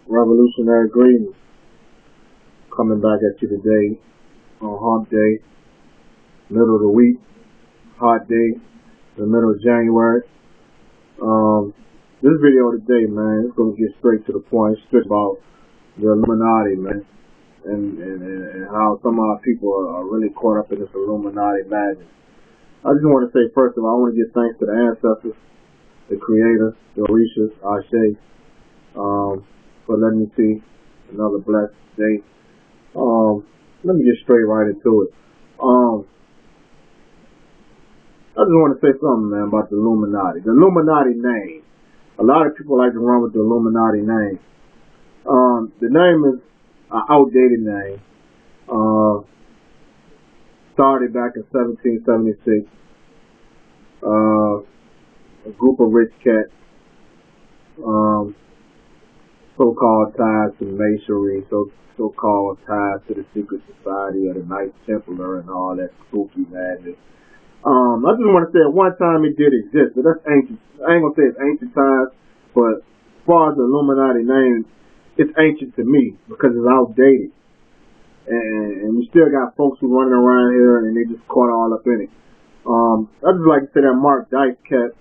Revolutionary greetings. Coming back at you today on Hump Day, middle of the week, hot day, the middle of January. This video today, man, it's gonna get straight to the point, straight about the Illuminati, man, and how some of our people are really caught up in this Illuminati madness. I just want to say, first of all, I want to give thanks to the ancestors, the creators, the Orishas, Ashe, for letting me see another blessed day. Let me get straight right into it. I just want to say something, man, about the Illuminati. The Illuminati name. A lot of people like to run with the Illuminati name. The name is an outdated name. Started back in 1776. A group of rich cats, so-called ties to Masonry, so-called ties to the secret society of the Knights Templar and all that spooky madness. I just want to say at one time it did exist, but that's ancient. I ain't gonna say it's ancient times, but as far as the Illuminati name, it's ancient to me because it's outdated. And you still got folks who running around here and they just caught all up in it. I just like to say that Mark Dice cat,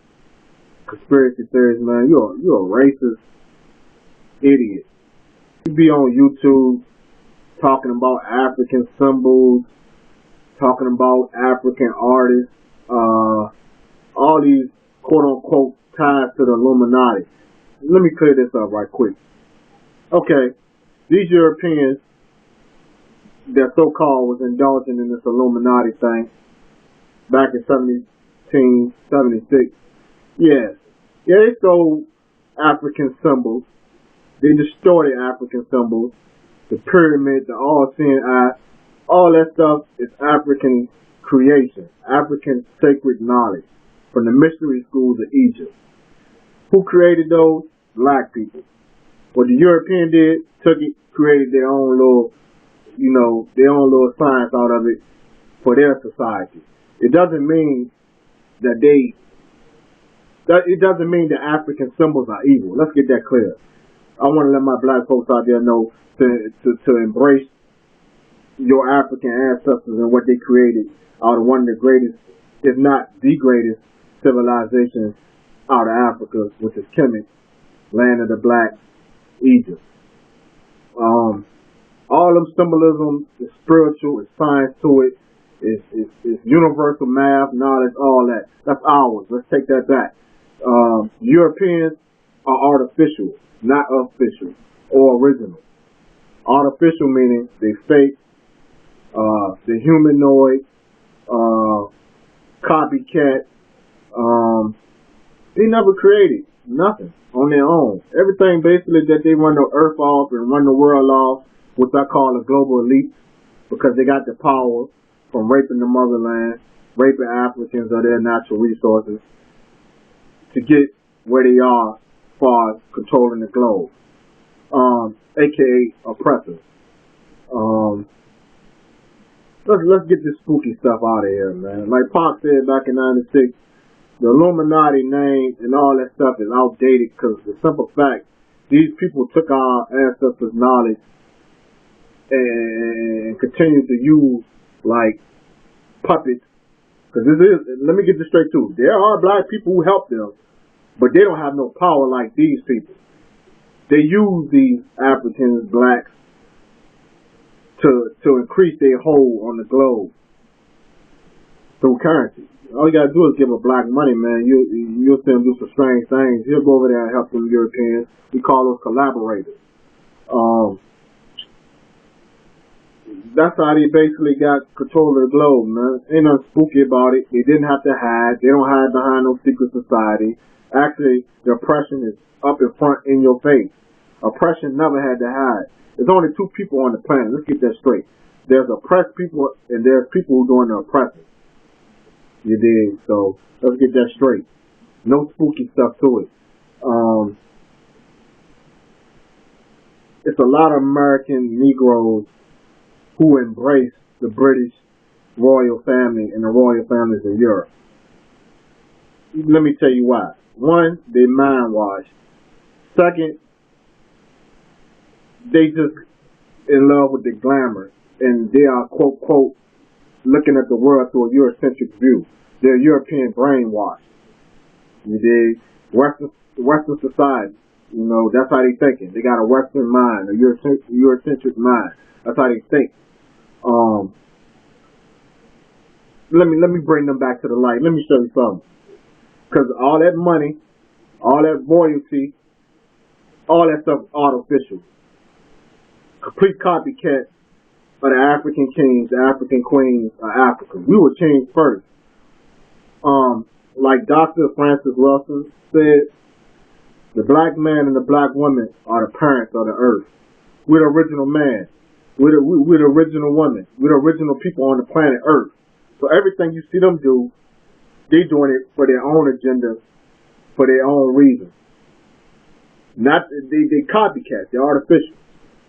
conspiracy theories, man, you're a racist idiot. You be on YouTube talking about African symbols, talking about African artists, all these quote-unquote ties to the Illuminati. Let me clear this up right quick. Okay, these Europeans that so-called was indulging in this Illuminati thing back in 1776. Yes, they stole African symbols. They distorted African symbols. The pyramid, the all-seeing eye, all that stuff is African creation, African sacred knowledge from the mystery schools of Egypt. Who created those? Black people. What the European did, took it, created their own little, their own little science out of it for their society. It doesn't mean that it doesn't mean that African symbols are evil. Let's get that clear. I want to let my black folks out there know to embrace your African ancestors and what they created out of one of the greatest, if not the greatest, civilizations out of Africa, which is Kemet, land of the blacks, Egypt. All them symbolism is spiritual, is science to it, is universal math, knowledge, all that. That's ours. Let's take that back. Europeans are artificial, not official or original. Artificial meaning they fake, the humanoid, copycat. They never created nothing on their own. Everything basically that they run the earth off and run the world off, which I call a global elite, because they got the power from raping the motherland, raping Africans of their natural resources to get where they are as far as controlling the globe, aka oppressors. Let's get this spooky stuff out of here, man. Like Pop said back in '96, the Illuminati name and all that stuff is outdated because the simple fact, these people took our ancestors' knowledge and continue to use like puppets. Because let me get this straight too. There are black people who help them, but they don't have no power like these people. They use these Africans, blacks, to increase their hold on the globe through currency. All you gotta do is give a black money, man. You'll see them do some strange things. He'll go over there and help them Europeans. We call those collaborators. That's how they basically got control of the globe, man. Ain't nothing spooky about it. They didn't have to hide. They don't hide behind no secret society. Actually, the oppression is up in front in your face. Oppression never had to hide. There's only two people on the planet. Let's get that straight. There's oppressed people and there's people who doing the oppressing. You dig? So let's get that straight. No spooky stuff to it. It's a lot of American Negroes who embrace the British royal family and the royal families in Europe. Let me tell you why. One, they mind washed. Second, they just in love with the glamour, and they are quote quote looking at the world through a Eurocentric view. They're European brainwashed. You dig? Western society. You know, that's how they thinking. They got a Western mind, a Eurocentric mind. That's how they think. Let me bring them back to the light. Let me show you something. Because all that money, all that royalty, all that stuff is artificial. Complete copycat of the African kings, the African queens of Africa. We were changed first. Like Dr. Francis Wilson said, the black man and the black woman are the parents of the earth. We're the original man. We're the original woman. We're the original people on the planet Earth. So everything you see them do, they doing it for their own agenda, for their own reason. Not they copycats. They're artificial.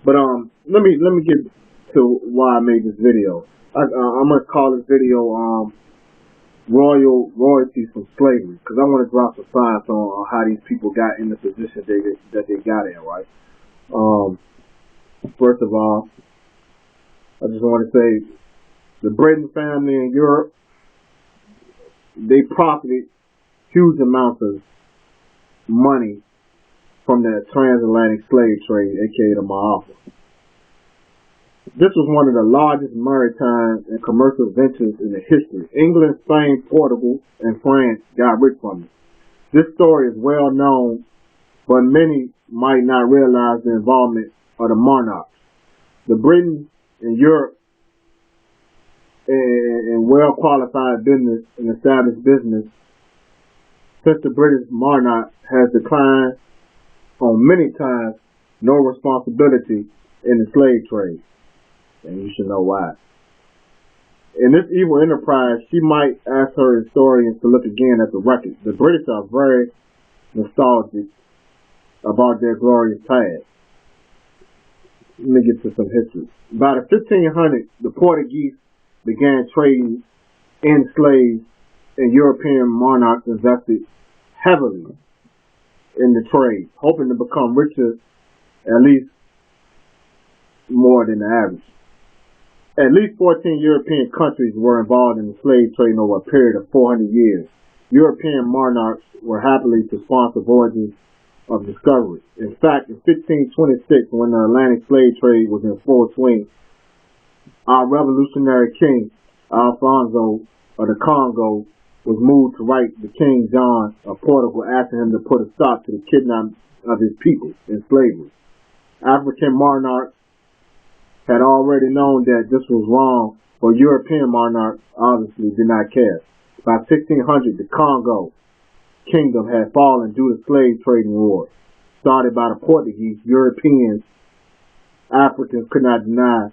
But let me get to why I made this video. I'm gonna call this video royalties from slavery, because I want to drop some science on how these people got in the position that they got in. Right. First of all, I just want to say the Britain family in Europe, they profited huge amounts of money from the transatlantic slave trade, aka the Ma'afa. This was one of the largest maritime and commercial ventures in the history. England, Spain, Portugal, and France got rich from it. This story is well known, but many might not realize the involvement of the monarchs. The Britain and Europe and well-qualified business and established business, since the British monarch has declined on many times no responsibility in the slave trade. And you should know why. In this evil enterprise, she might ask her historians to look again at the record. The British are very nostalgic about their glorious past. Let me get to some history. By the 1500s, the Portuguese began trading in slaves, and European monarchs invested heavily in the trade, hoping to become richer, at least more than the average. At least 14 European countries were involved in the slave trade over a period of 400 years. European monarchs were happily to sponsor voyages of discovery. In fact, in 1526, when the Atlantic slave trade was in full swing, our revolutionary king, Alfonso of the Congo, was moved to write to King John of Portugal, asking him to put a stop to the kidnapping of his people in slavery. African monarchs had already known that this was wrong, but European monarchs obviously did not care. By 1600, the Congo kingdom had fallen due to slave trading wars started by the Portuguese. Europeans, Africans could not deny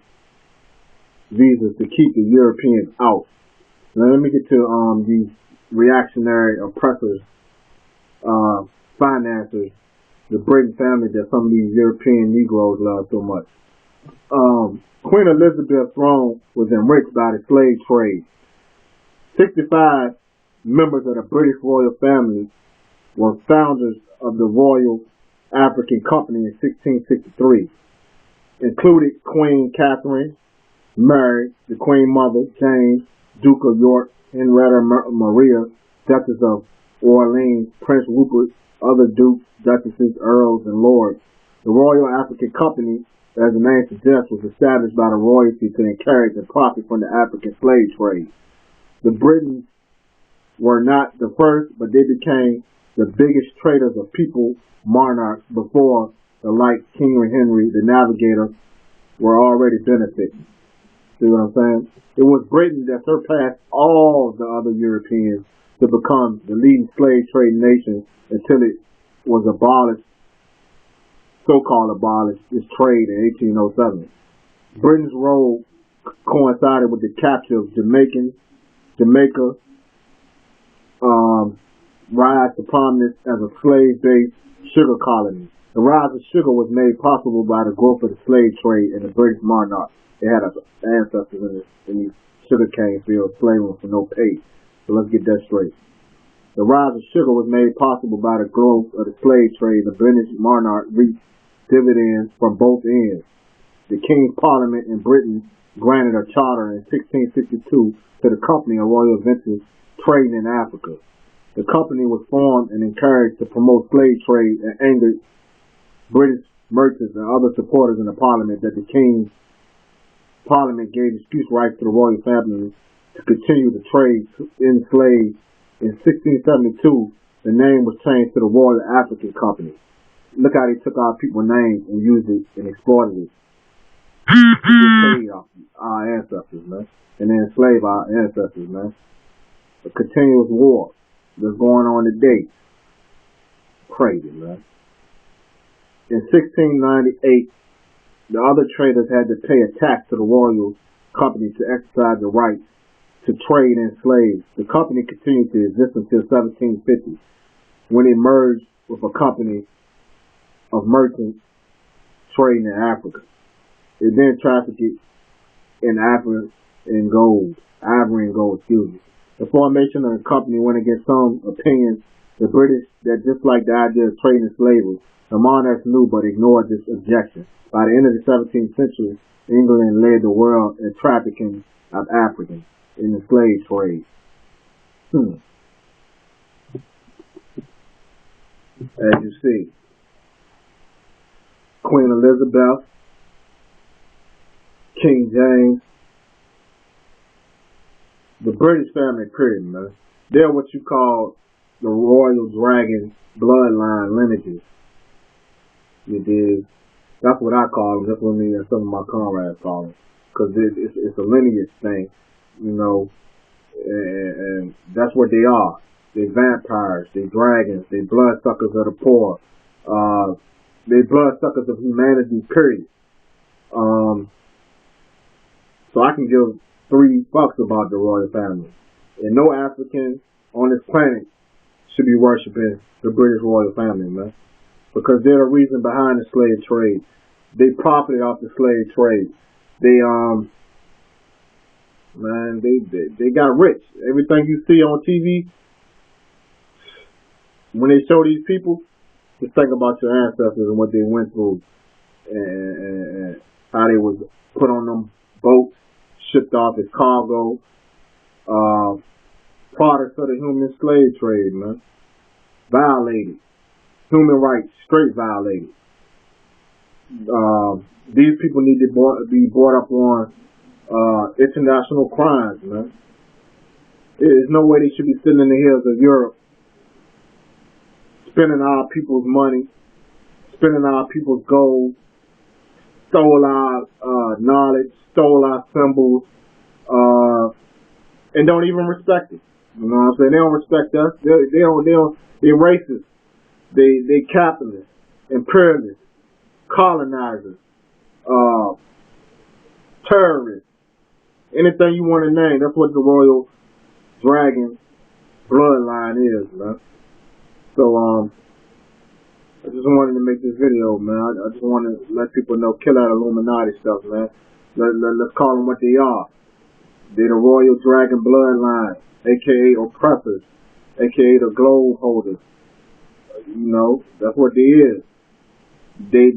visas to keep the Europeans out. Now let me get to these reactionary oppressors, financiers, the Britain family that some of these European Negroes love so much. Queen Elizabeth's throne was enriched by the slave trade. 65 members of the British royal family were founders of the Royal African Company in 1663, included Queen Catherine, Mary, the Queen Mother, James, Duke of York, Henrietta Maria, Duchess of Orleans, Prince Rupert, other dukes, duchesses, earls, and lords. The Royal African Company, as the name suggests, was established by the royalty to encourage and profit from the African slave trade. The Britons were not the first, but they became the biggest traders of people, monarchs, before the like King Henry, the Navigator, were already benefiting. See what I'm saying? It was Britain that surpassed all the other Europeans to become the leading slave trade nation until it was abolished, so-called abolished, its trade in 1807. Britain's role coincided with the capture of Jamaica, rise to prominence as a slave-based sugar colony. The rise of sugar was made possible by the growth of the slave trade and the British monarch. They had ancestors in these sugarcane fields slaving for no pay. So let's get that straight. The rise of sugar was made possible by the growth of the slave trade. The British monarch reached dividends from both ends. The King's Parliament in Britain granted a charter in 1662 to the Company of Royal Ventures Trading in Africa. The company was formed and encouraged to promote slave trade and angered British merchants and other supporters in the Parliament that the King's Parliament gave excuse rights to the royal family to continue to trade in slaves. In 1672, the name was changed to the Royal African Company. Look how they took our people's names and used it and exploited it. To get paid off our ancestors, man. And then enslave our ancestors, man. A continuous war that's going on today. Crazy, man. In 1698, the other traders had to pay a tax to the royal company to exercise the right to trade in slaves. The company continued to exist until 1750, when it merged with a company of merchants trading in Africa. It then trafficked in Africa in gold, ivory and gold, excuse me. The formation of the company went against some opinions. The British that disliked the idea of trading in slavery. The monarchs knew but ignored this objection. By the end of the 17th century, England led the world in trafficking of Africans in the slave trade. As you see, Queen Elizabeth, King James, the British family period, man. They're what you call the royal dragon bloodline lineages. You dig? That's what I call them. That's what me and some of my comrades call them. Because it's a lineage thing, you know, and that's what they are. They vampires, they dragons, they bloodsuckers of the poor. They bloodsuckers of humanity, period. So I can give 3 fucks about the royal family. And no African on this planet should be worshiping the British royal family, man. Because they're the reason behind the slave trade. They profited off the slave trade. They got rich. Everything you see on TV, when they show these people, just think about your ancestors and what they went through, and how they was put on them boats, shipped off as cargo, products of the human slave trade, man. Violated. Human rights, straight violated. These people need to be brought up on international crimes, man. There's no way they should be sitting in the hills of Europe spending our people's money, spending our people's gold, stole our knowledge, stole our symbols, and don't even respect it. You know what I'm saying? They don't respect us. They're racist. They capitalists, imperialists, colonizers, terrorists, anything you want to name. That's what the royal dragon bloodline is, man. So I just wanted to make this video, man. I just want to let people know, kill that Illuminati stuff, man. Let's call them what they are. They're the royal dragon bloodline, aka oppressors, aka the globe holders. You know, that's what they is. They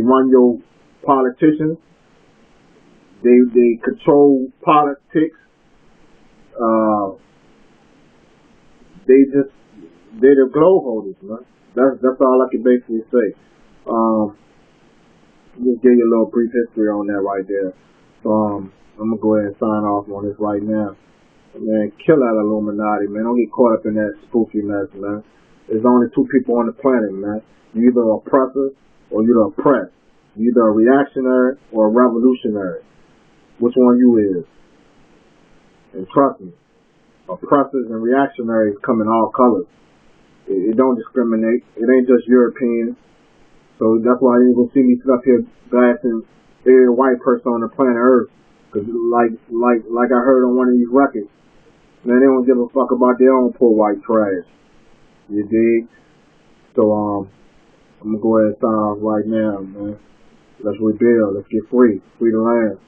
run your politicians. They control politics. They're the globe holders, man. That's all I can basically say. Just give you a little brief history on that right there. So I'm gonna go ahead and sign off on this right now. Man, kill that Illuminati, man. Don't get caught up in that spooky mess, man. There's only 2 people on the planet, man. You're either an oppressor or you're the oppressed. You're either a reactionary or a revolutionary. Which one you is? And trust me, oppressors and reactionaries come in all colors. It don't discriminate. It ain't just Europeans. So that's why you gonna see me sit up here blasting every white person on the planet Earth. Cause like I heard on one of these records, man, they don't give a fuck about their own poor white trash. You dig? So I'm gonna go ahead and sign off right now, man. Let's rebuild. Let's get free. Free the land.